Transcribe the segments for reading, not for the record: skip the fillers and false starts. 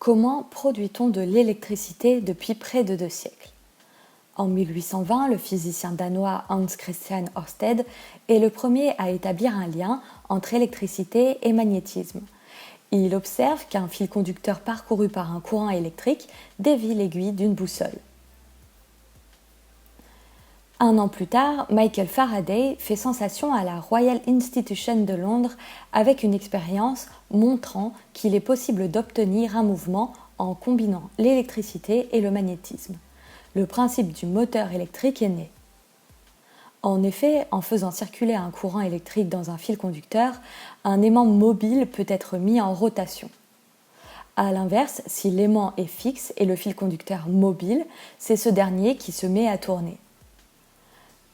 Comment produit-on de l'électricité depuis près de 2 siècles? En 1820, le physicien danois Hans Christian Ørsted est le premier à établir un lien entre électricité et magnétisme. Il observe qu'un fil conducteur parcouru par un courant électrique dévie l'aiguille d'une boussole. Un an plus tard, Michael Faraday fait sensation à la Royal Institution de Londres avec une expérience montrant qu'il est possible d'obtenir un mouvement en combinant l'électricité et le magnétisme. Le principe du moteur électrique est né. En effet, en faisant circuler un courant électrique dans un fil conducteur, un aimant mobile peut être mis en rotation. A l'inverse, si l'aimant est fixe et le fil conducteur mobile, c'est ce dernier qui se met à tourner.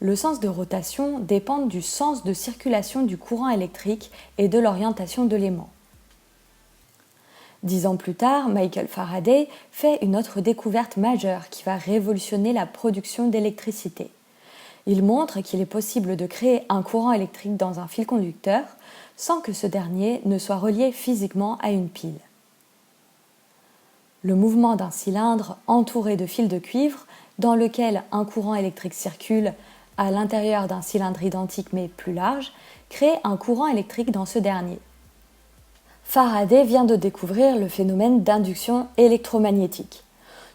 Le sens de rotation dépend du sens de circulation du courant électrique et de l'orientation de l'aimant. 10 ans plus tard, Michael Faraday fait une autre découverte majeure qui va révolutionner la production d'électricité. Il montre qu'il est possible de créer un courant électrique dans un fil conducteur sans que ce dernier ne soit relié physiquement à une pile. Le mouvement d'un cylindre entouré de fils de cuivre dans lequel un courant électrique circule à l'intérieur d'un cylindre identique mais plus large, crée un courant électrique dans ce dernier. Faraday vient de découvrir le phénomène d'induction électromagnétique.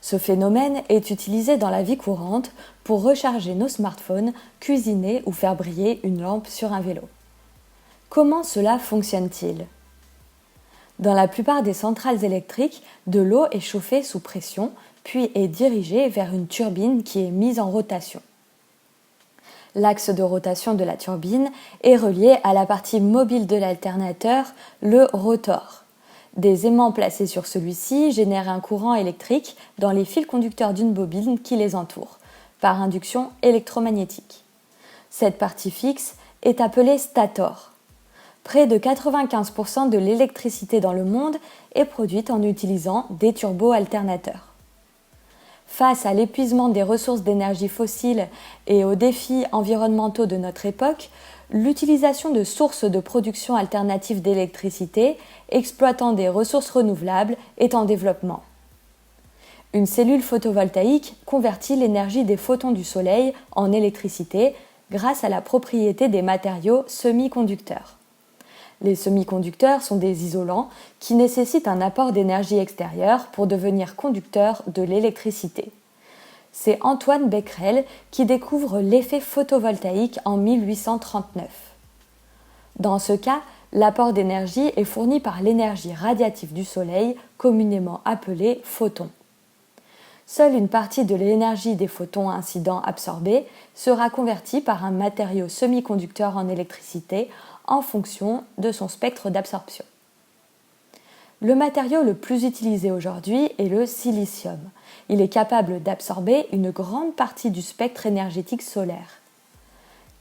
Ce phénomène est utilisé dans la vie courante pour recharger nos smartphones, cuisiner ou faire briller une lampe sur un vélo. Comment cela fonctionne-t-il ? Dans la plupart des centrales électriques, de l'eau est chauffée sous pression, puis est dirigée vers une turbine qui est mise en rotation. L'axe de rotation de la turbine est relié à la partie mobile de l'alternateur, le rotor. Des aimants placés sur celui-ci génèrent un courant électrique dans les fils conducteurs d'une bobine qui les entoure, par induction électromagnétique. Cette partie fixe est appelée stator. Près de 95% de l'électricité dans le monde est produite en utilisant des turbo-alternateurs. Face à l'épuisement des ressources d'énergie fossiles et aux défis environnementaux de notre époque, l'utilisation de sources de production alternatives d'électricité exploitant des ressources renouvelables est en développement. Une cellule photovoltaïque convertit l'énergie des photons du soleil en électricité grâce à la propriété des matériaux semi-conducteurs. Les semi-conducteurs sont des isolants qui nécessitent un apport d'énergie extérieure pour devenir conducteurs de l'électricité. C'est Antoine Becquerel qui découvre l'effet photovoltaïque en 1839. Dans ce cas, l'apport d'énergie est fourni par l'énergie radiative du Soleil, communément appelée photon. Seule une partie de l'énergie des photons incidents absorbés sera convertie par un matériau semi-conducteur en électricité en fonction de son spectre d'absorption. Le matériau le plus utilisé aujourd'hui est le silicium. Il est capable d'absorber une grande partie du spectre énergétique solaire.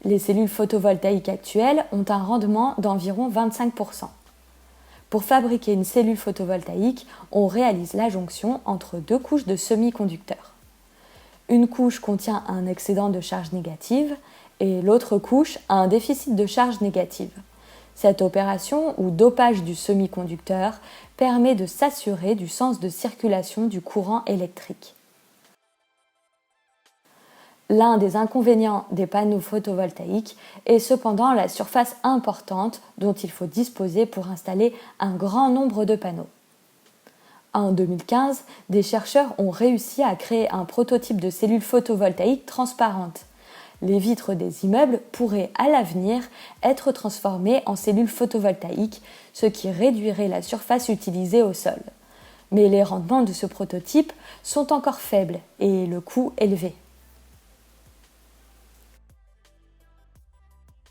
Les cellules photovoltaïques actuelles ont un rendement d'environ 25%. Pour fabriquer une cellule photovoltaïque, on réalise la jonction entre deux couches de semi-conducteurs. Une couche contient un excédent de charge négative et l'autre couche a un déficit de charge négative. Cette opération, ou dopage du semi-conducteur, permet de s'assurer du sens de circulation du courant électrique. L'un des inconvénients des panneaux photovoltaïques est cependant la surface importante dont il faut disposer pour installer un grand nombre de panneaux. En 2015, des chercheurs ont réussi à créer un prototype de cellule photovoltaïque transparente. Les vitres des immeubles pourraient à l'avenir être transformées en cellules photovoltaïques, ce qui réduirait la surface utilisée au sol. Mais les rendements de ce prototype sont encore faibles et le coût élevé.